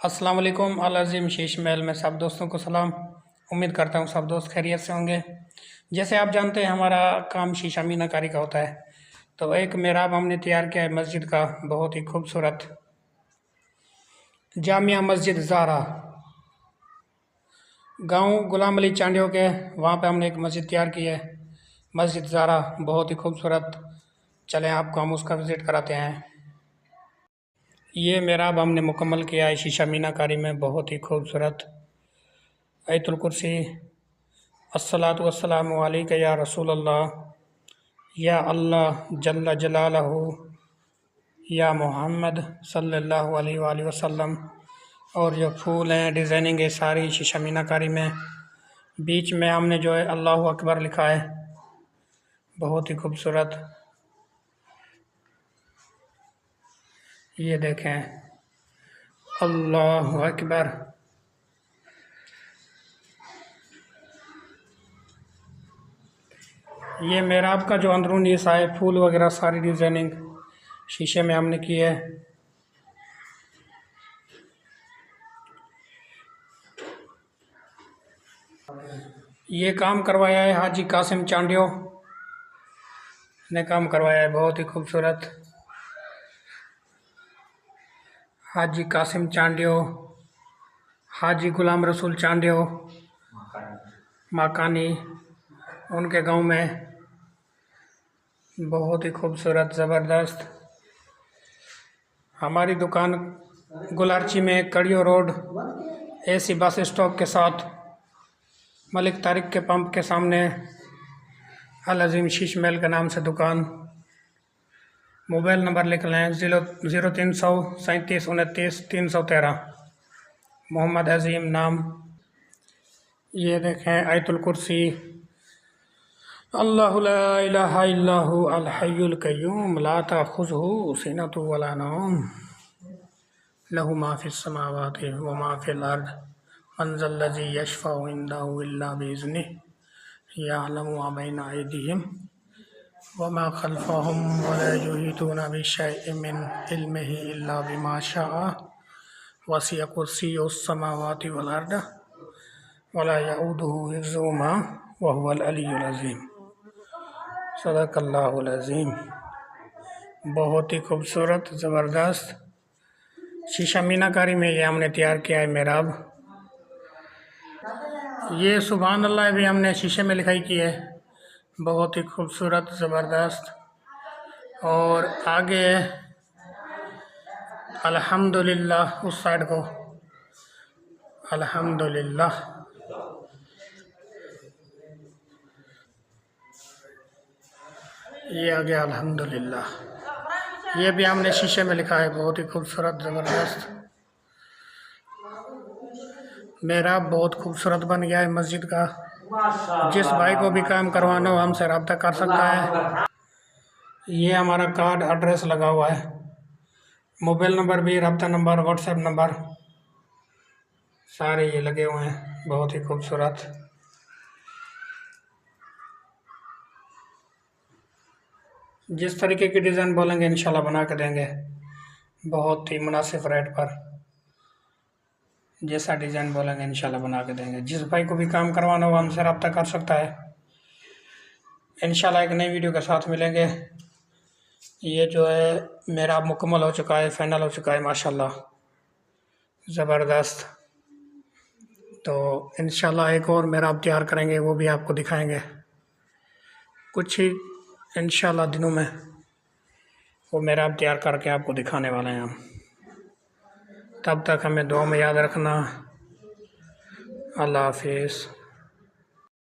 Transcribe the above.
अस्सलाम वालेकुम। अल अज़ीम शीश महल में सब दोस्तों को सलाम। उम्मीद करता हूँ सब दोस्त खैरियत से होंगे। जैसे आप जानते हैं हमारा काम शीशा मीनाकारी का होता है, तो एक मेहराब हमने तैयार किया है मस्जिद का, बहुत ही खूबसूरत जामिया मस्जिद ज़ारा, गांव गुलाम अली चांडियों के वहाँ पे हमने एक मस्जिद तैयार की है, मस्जिद ज़ारा बहुत ही खूबसूरत। चलें आपको हम उसका विज़िट कराते हैं। ये मेहराब हमने मुकम्मल किया है शीशा मीनाकारी में, बहुत ही खूबसूरत। आयतुल कुर्सी, अस्सलातु वस्सलामु अलैका या रसूल अल्लाह, या अल्लाह जल्ला जलालहू, या मोहम्मद सल्लल्लाहु अलैहि वसल्लम। और जो फूल हैं, डिज़ाइनिंग है सारी शीशा मीनाकारी में। बीच में हमने जो है अल्लाहु अकबर लिखा है, बहुत ही खूबसूरत। ये देखें, अल्लाहु अकबर। ये मेहराब का जो अंदरूनी हिस्सा है, फूल वगैरह सारी डिज़ाइनिंग शीशे में हमने की है। ये काम करवाया है हाजी कासिम चांडियो ने काम करवाया है, बहुत ही खूबसूरत। हाजी कासिम चांडियो, हाजी गुलाम रसूल चांडियो माकानी, उनके गांव में। बहुत ही खूबसूरत ज़बरदस्त। हमारी दुकान गुलारची में, कड़ियो रोड, एसी बस स्टॉप के साथ, मलिक तारिक के पंप के सामने, अल अज़ीम शीश महल के नाम से दुकान। मोबाइल नंबर लिख लें 0300 37 29 313, मोहम्मद अज़ीम नाम। ये देखें आयतुल कुर्सी, अल्लाहु ला इलाहा इल्लहु अल हय्युल क़य्यूम ला ताख़ुज़ुहु सिनतुन वला नौम लहु मा फ़िस समावाति व मा फ़िल अर्ज़ मन ज़ल्लज़ी यशफ़अु इंदहु इल्ला बिइज़्निहि यअलमु मा बैना अयदीहिम व मा ख़ल्फ़हुम व ला युहीतूना बिशैइन मिन इल्मिहि इल्ला बिमा शाअ वसिअ कुर्सियुहुस समावाति वल अर्ज़ व ला यऊदुहु हिफ़्ज़ुहुमा व हुवल अलिय्युल अज़ीम। सदक़ल्लाहुल अज़ीम। बहुत ही खूबसूरत ज़बरदस्त शीशा मीनाकारी में ये हमने तैयार किया है मेहराब। ये सुभान अल्लाह भी हमने शीशे में लिखाई की है, बहुत ही खूबसूरत ज़बरदस्त। और आगे अल्हम्दुलिल्लाह, उस साइड को अल्हम्दुलिल्लाह। ये आ गया अल्हम्दुलिल्लाह। ये भी हमने शीशे में लिखा है, बहुत ही खूबसूरत ज़बरदस्त। मेहराब बहुत खूबसूरत बन गया है मस्जिद का। जिस भाई को भी काम करवाना हो हमसे रब्ता कर सकता है। ये हमारा कार्ड एड्रेस लगा हुआ है, मोबाइल नंबर भी, रब्ता नंबर, व्हाट्सएप नंबर सारे ये लगे हुए हैं, बहुत ही खूबसूरत। जिस तरीके की डिज़ाइन बोलेंगे इंशाल्लाह बना के देंगे, बहुत ही मुनासिब रेट पर। जैसा डिज़ाइन बोलेंगे इंशाल्लाह बना के देंगे। जिस भाई को भी काम करवाना हो हमसे रब्ता कर सकता है। इंशाल्लाह एक नई वीडियो के साथ मिलेंगे। ये जो है मेरा मुकम्मल हो चुका है, फाइनल हो चुका है माशाल्लाह, ज़बरदस्त। तो इंशाल्लाह एक और मेरा आप तैयार करेंगे, वो भी आपको दिखाएंगे कुछ ही इंशाल्लाह दिनों में। वो मेरा आप तैयार करके आपको दिखाने वाले हैं हम। तब तक हमें दुआ में याद रखना। अल्लाह हाफिज़।